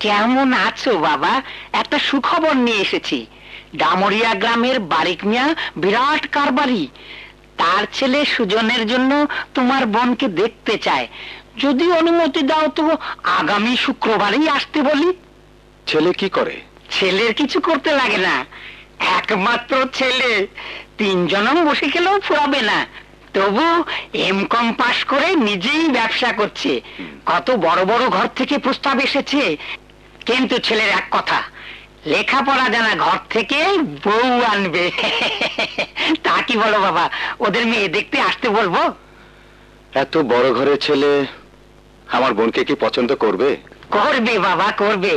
কেমন আছো বাবা? একটা সুখবর নিয়ে এসেছি। ডামরিয়া গ্রামের বারিক মিয়া বিরাট কারবারি, তার ছেলে সুজনের জন্য তোমার বোনকে দেখতে চায়। যদি অনুমতি দাও তো আগামী শুক্রবারই আসতে বলি। ছেলে কি করে? ছেলের কিছু করতে লাগে না, একমাত্র ছেলে, 3 জনম বসে গেলেও ফুরাবে না। তবু এমকম পাশ করে নিজেই ব্যবসা করছে। কত বড় বড় ঘর থেকে প্রস্তাব এসেছে, কিন্তু ছেলের এক কথা, লেখাপড়া জানা ঘর থেকে বউ আনবে। তা কি বলো বাবা, ওদের মেয়ে দেখতে আসতে বলবো? এত বড় ঘরের ছেলে আমার বোনকে কি পছন্দ করবে? করবে বাবা, করবে।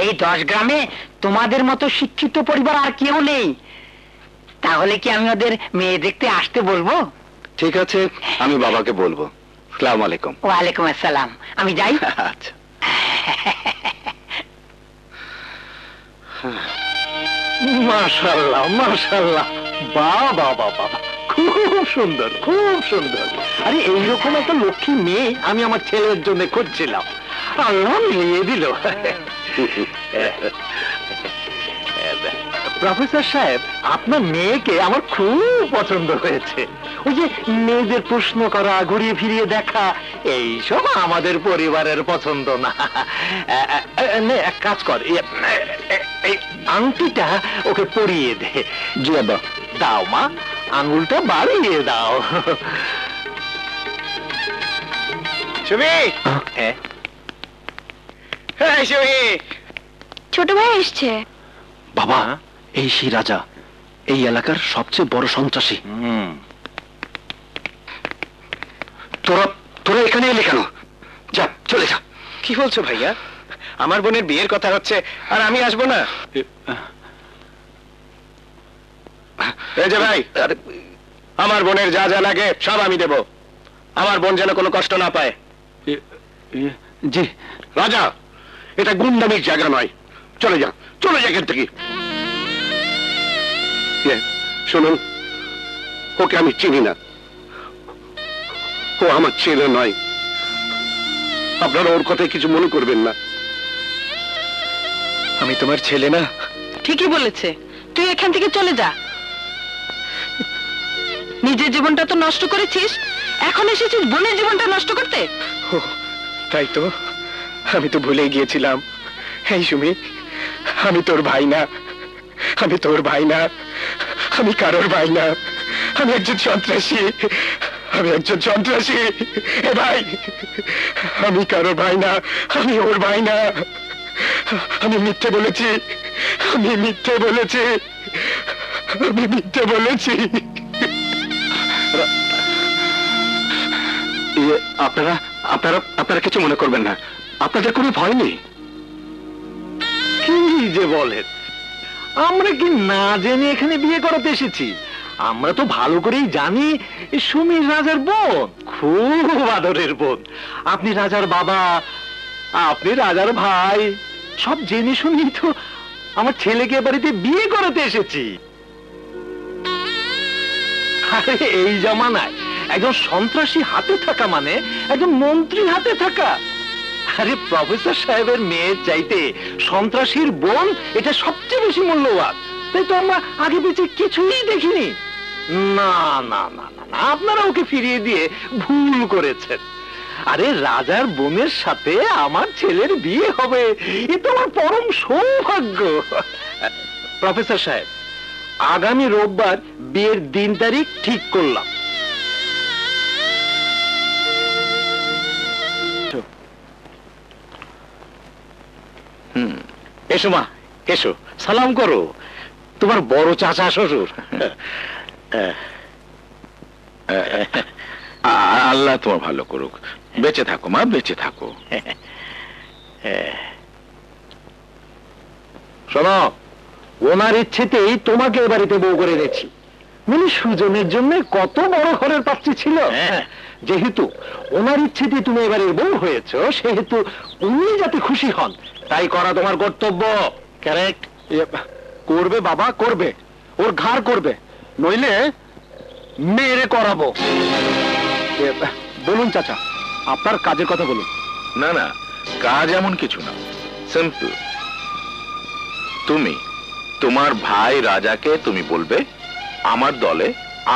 এই 10 গ্রামে তোমাদের মতো শিক্ষিত পরিবার আর কেউ নেই। তাহলে কি আমি ওদের মেয়ে দেখতে আসতে বলবো? ঠিক আছে, আমি বাবাকে বলবো। আসসালামু আলাইকুম। ওয়ালাইকুম আসসালাম। আমি যাই। আচ্ছা। মাশাআল্লাহ মাশাআল্লাহ, বাবা বাবা, খুব সুন্দর খুব সুন্দর। আরে এইরকম একটা লক্ষ্মী মেয়ে আমি আমার ছেলের জন্য খুঁজছিলাম, আল্লাহ মেয়ে দিল। প্রফেসর সাহেব, আপনার মেয়েকে আমার খুব পছন্দ হয়েছে। ওই যে মেয়েদের প্রশ্ন করা, ঘুরিয়ে ফিরিয়ে দেখা, এইসব আমাদের পরিবারের পছন্দ না। এক কাজ কর, এই আংটিটা ওকে পরিয়ে দে। জি আব্বা। দাও মা, আঙুলটা বাড়িয়ে দাও। সুমি, হ্যাঁ সুমি। ছোট ভাই এসছে। বাবা, এই সেই রাজা, এই এলাকার সবচেয়ে বড় সন্ত্রাসী। তোরা তোরা এখানে এলে কেন? যা, চলে যা। কি বলছো ভাইয়া? আমার বোনের বিয়ের কথা হচ্ছে আর আমি আসবো না? এই যে ভাই, আমার বোনের যা যা লাগে সব আমি দেব। আমার বোন যেন কোনো কষ্ট না পায়। জি। রাজা, এটা গুন্ডামির জায়গা নয়, চলে যা, চলে যা এখান থেকে। শুনুন, ওকে আমি চিনি না, ও আমার ছেলে নয়। আপনারা ওর কথায় কিছু মনে করবেন না। আমি তোমার ছেলে না। ঠিকই বলেছে, তুই এখান থেকে চলে যা। নিজের জীবনটা তো নষ্ট করেছিস, এখন এসেছিস বোনের জীবনটা নষ্ট করতে। তাই তো, আমি তো ভুলে গিয়েছিলাম। এই সুমি, আমি তোর ভাই না, আমি তোর ভাই না, আমি কারোর ভাই না, আমি একজন সন্ত্রাসী, আমি একজন সন্ত্রাসী। এ ভাই, আমি কারোর ভাই না, আমি ওর ভাই না। আমি মিথ্যে বলেছি, আমি মিথ্যে বলেছি, আমি মিথ্যে বলেছি। আপনারা আপনারা আপনারা কিছু মনে করবেন না, আপনাদের কোনো ভয় নেই। কি যে বলেন, আমরা কি না জেনে এখানে বিয়ে করাতে এসেছি? আমরা তো ভালো করেই জানি সুমির রাজার বোন, খুব আদরের বোন। আপনি রাজার বাবা, আপনি রাজার ভাই, সব জেনে শুনেই তো আমার ছেলেকে বাড়িতে বিয়ে করাতে এসেছি। আরে এই জামানায় একজন সন্ত্রাসী হাতে থাকা মানে একজন মন্ত্রী হাতে থাকা। আরে প্রফেসর সাহেবের মেয়ের চাইতে সন্ত্রাসীর বোন এটা সবচেয়ে বেশি মূল্যবান। তাই তো আমরা আগে পিছে কিছুই দেখিনি। না না না না না, আপনারা ওকে ফিরিয়ে দিয়ে ভুল করেছেন। আরে রাজার বোনের সাথে আমার ছেলের বিয়ে হবে, এ তো আমার পরম সৌভাগ্য। প্রফেসর সাহেব, আগামী রোববার বিয়ের দিন তারিখ ঠিক করলাম। এসো মা, এসো, সালাম করো, তোমার বড় চাচা শ্বশুর। আল্লাহ তোমার ভালো করুক, বেঁচে থাকো মা, বেঁচে থাকো। শোনো, ওনার ইচ্ছেতেই তোমাকে এ বাড়িতে বউ করে এনেছি। মানে সুজনের জন্য কত বড় ঘরের পাত্রী ছিল। যেহেতু ওনার ইচ্ছেতে তুমি এবারের বউ হয়েছ, সেহেতু উনি যাতে খুশি হন তাই করা তোমার কর্তব্য। কারেক্ট? করবে বাবা, করবে, ওর ঘাড় করবে, নইলে মেরে করাবো। বলুন চাচা, আপনার কাজের কথা বলুন। না না, কাজ এমন কিছু না, সিম্পল। তুমি তোমার ভাই রাজাকে তুমি বলবে আমার দলে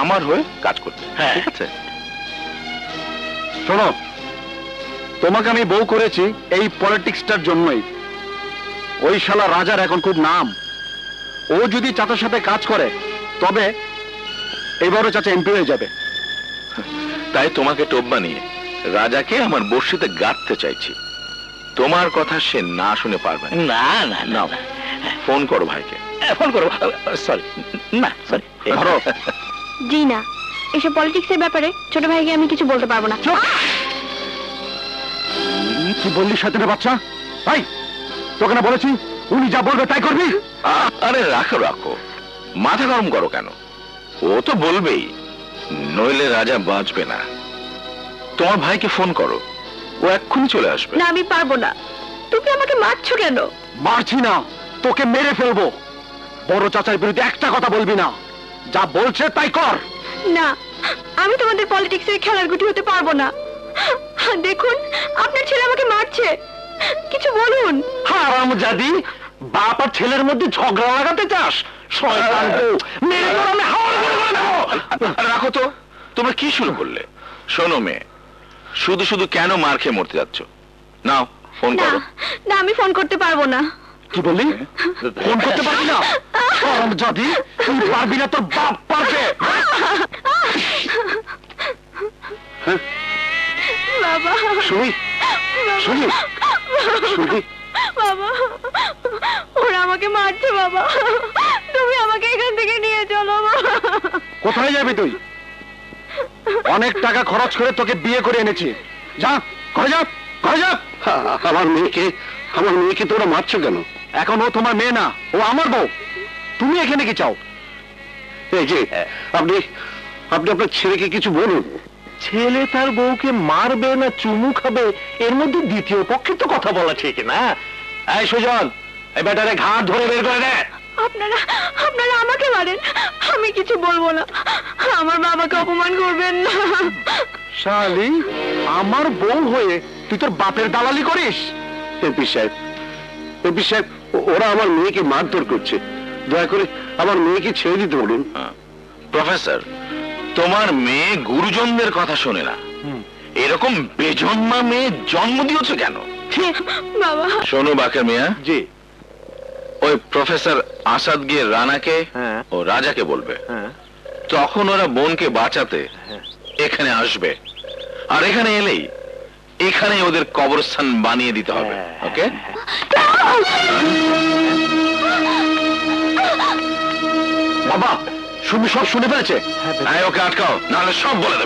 আমার হয়ে কাজ করতে, ঠিক আছে? শোনো, তোমাকে আমি বউ করেছি এই পলিটিক্সটার জন্যই। ওই শালা রাজার এখন খুব নাম। ও যদি চাচার সাথে কাজ করে তবে এবারও চাচা এমপি হয়ে যাবে। তাই তোমাকে টোপ বানিয়ে রাজাকে আমার বর্ষিতে গাঁথতে চাইছি। তোমার কথা সে না শুনে পারবে না। না না না নাও, ফোন করো ভাইকে। ফোন করো। সরি, না সরি। ধরো। জি না, এসব পলিটিক্সের ব্যাপারে ছোট ভাইকে আমি কিছু বলতে পারবো না। কি বললি শয়তানের বাচ্চা? ভাই, তোকে না বলেছি উনি যা বলবে তাই করবি? আরে রাখো রাখো, মাথা গরম করো কেন? ও তো বলবেই, নইলে রাজা বাঁচবে না। তোমার ভাইকে ফোন করো, ও এক্ষুনি চলে আসবে। না, আমি পারবো না। তুমি আমাকে মারছো কেন? মারছি না, তোকে মেরে ফেলবো। বড় চাচার বিরুদ্ধে একটা কথা বলবি না, যা বলছে তাই কর। না, আমি তোমাদের পলিটিক্সের খেলার গুটি হতে পারবো না। দেখুন, আপনার ছেলে আমাকে মারছে, কিছু বলুন। হারামজাদি, বাপ আর ছেলের মধ্যে ঝগড়া লাগাতে চাস? শয়তান বউ, মেরে তোর আমি হাওয়ার করে দেবো। রাখো তো, তোমরা কি শুরু করলে? শোনো মেয়ে, শুধু শুধু কেন মার খেয়ে মরতে যাচ্ছ? নাও ফোন না করো। না, আমি ফোন করতে পারবো না। কি বললি? ফোন করতে পারবি না? হারামজাদি, তুই পারবি না, তোর বাপ পারবে। বাবা, শুনি শুনি শুনি। বাবা, ওরা আমাকে মারছে বাবা, তুমি আমাকে এখান থেকে নিয়ে চলো বাবা। কোথায় যাবি তুই? অনেক টাকা খরচ করে তোকে বিয়ে করে এনেছি। যা, ঘরে যা, ঘরে যা। আমার মেয়েকে তোরা মারছো কেন? এখন ও তোমার মেয়ে না, ও আমার বউ। তুমি এখানে কি চাও? এই যে আপনি আপনার ছেলেকে কিছু বলুন। ছেলে তার বউকে মারবে না চুমু খাবে, এর মধ্যে দ্বিতীয় পক্ষে তো কথা বলা ঠিক না। এই সুজন, এই বেটারে ঘাট ধরে বের করে দে। আপনারা আপনারা আমাকে মারেন, আমি কিছু বলবো না। আমার বাবাকে অপমান করবেন না। শালি, আমার বউ হয়ে তুই তোর বাপের দালালি করিস? এমপি সাহেব, ওরা আমার মেয়েকে মারধর করছে। দয়া করে আমার মেয়েকে ছেড়ে দিতে বলুন। প্রফেসর, তোমার মেয়ে গুরুজনদের কথা শোনে না। এরকম বেজন্মা মেয়ে জন্ম দিয়েছ কেন? বাবা, শোনো বাকের মিয়া, জি। ওই প্রফেসর আসাদ গিয়ে রানাকে হ্যাঁ। ও রাজাকে বলবে, হ্যাঁ, তখন ওরা বোনকে বাঁচাতে এখানে আসবে। আর এখানে এলেই এখানে ওদের কবরস্থান বানিয়ে দিতে হবে। ওকে? বাবা, শুনে সব শুনে ফেলেছে। ওকে আটকাও, নাহলে সব বলে দেবে।